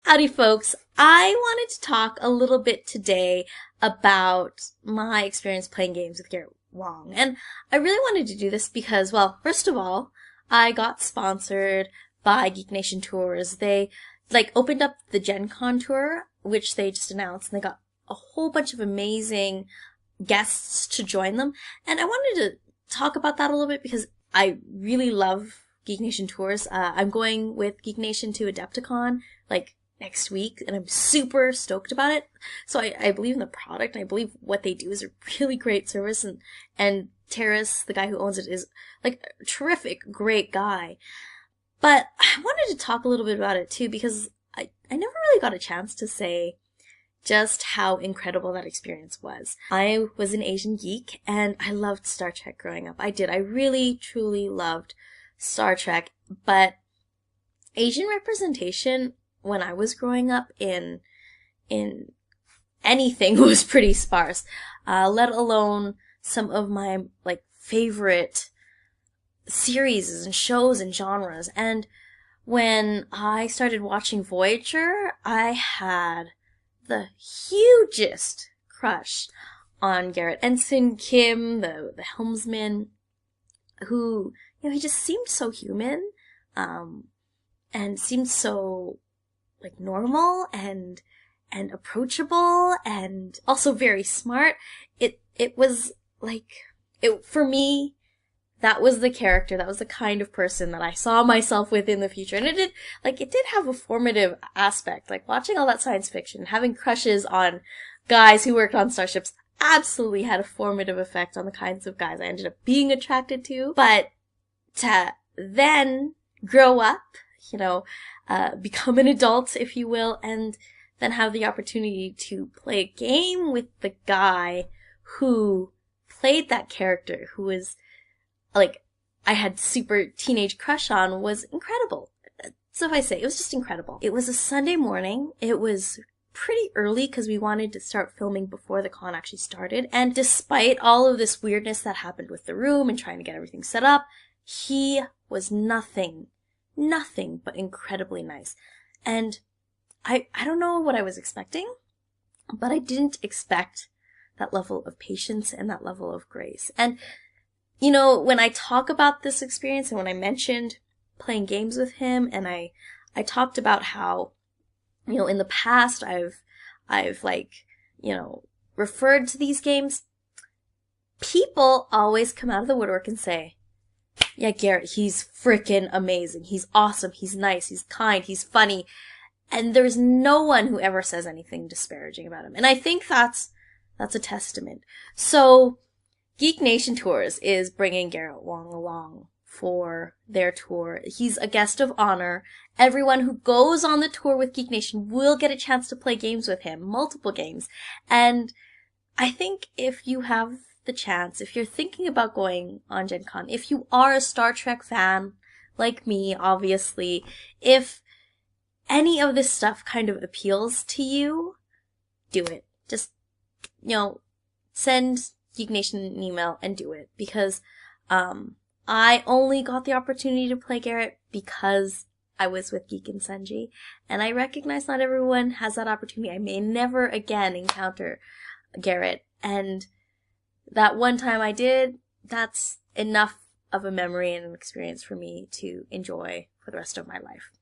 Howdy folks, I wanted to talk a little bit today about my experience playing games with Garrett Wong. And I really wanted to do this because, well, first of all, I got sponsored by Geek Nation Tours. They opened up the Gen Con tour, which they just announced, and they got a whole bunch of amazing guests to join them. And I wanted to talk about that a little bit because I really love Geek Nation Tours. I'm going with Geek Nation to Adepticon, next week, and I'm super stoked about it. So I believe in the product, and I believe what they do is a really great service, and Teri, the guy who owns it, is a terrific, great guy. But I wanted to talk a little bit about it too, because I never really got a chance to say just how incredible that experience was. I was an Asian geek, and I loved Star Trek growing up. I did. I really, truly loved Star Trek, but Asian representation when I was growing up in anything was pretty sparse, let alone some of my favorite series and shows and genres. And when I started watching Voyager, I had the hugest crush on Garrett Ensign Kim, the helmsman, who, he just seemed so human, and seemed so normal and approachable, and also very smart. It was for me, that was the character, that was the kind of person that I saw myself with in the future. And it did have a formative aspect, watching all that science fiction, having crushes on guys who worked on starships absolutely had a formative effect on the kinds of guys I ended up being attracted to. But to then grow up, become an adult, if you will, and then have the opportunity to play a game with the guy who played that character, who was, I had super teenage crush on, was incredible. So if I say, it was just incredible. It was a Sunday morning. It was pretty early because we wanted to start filming before the con actually started. And despite all of this weirdness that happened with the room and trying to get everything set up, he was nothing but incredibly nice. And I don't know what I was expecting, but I didn't expect that level of patience and that level of grace. And, when I talk about this experience and when I mentioned playing games with him, and I talked about how, in the past I've referred to these games, people always come out of the woodwork and say, yeah, Garrett, he's frickin' amazing. He's awesome. He's nice. He's kind. He's funny. And there's no one who ever says anything disparaging about him. And I think that's a testament. So, Geek Nation Tours is bringing Garrett Wong along for their tour. He's a guest of honor. Everyone who goes on the tour with Geek Nation will get a chance to play games with him, multiple games. And I think if you have the chance, if you're thinking about going on Gen Con, if you are a Star Trek fan, like me, obviously, if any of this stuff kind of appeals to you, do it. Just, send Geek Nation an email and do it. Because, I only got the opportunity to play Garrett because I was with Geek and Senji. And I recognize not everyone has that opportunity. I may never again encounter Garrett. And that one time I did, that's enough of a memory and an experience for me to enjoy for the rest of my life.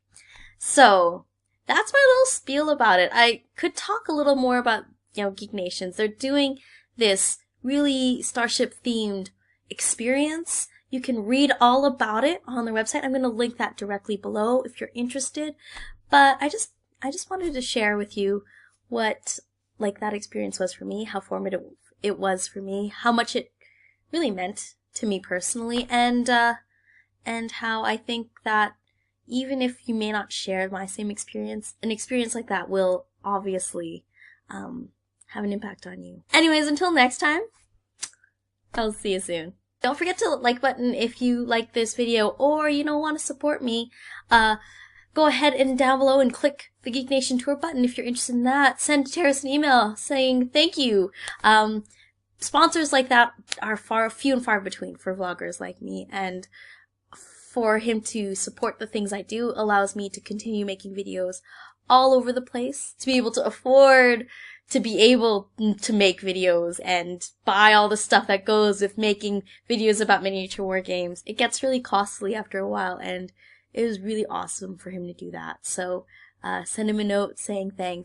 So, that's my little spiel about it. I could talk a little more about, Geek Nations. They're doing this really Starship-themed experience. You can read all about it on their website. I'm going to link that directly below if you're interested. But I just wanted to share with you what, that experience was for me, how formative it was for me, how much it really meant to me personally, and how I think that even if you may not share my same experience, an experience like that will obviously have an impact on you. Anyways, until next time, I'll see you soon. Don't forget to like button if you like this video, or want to support me. Go ahead and down below and click the Geek Nation Tour button if you're interested in that. Send Teri an email saying thank you. Sponsors like that are few and far between for vloggers like me, and for him to support the things I do allows me to continue making videos all over the place to be able to afford to be able to make videos and buy all the stuff that goes with making videos about miniature war games. It gets really costly after a while, and it was really awesome for him to do that. So send him a note saying thanks.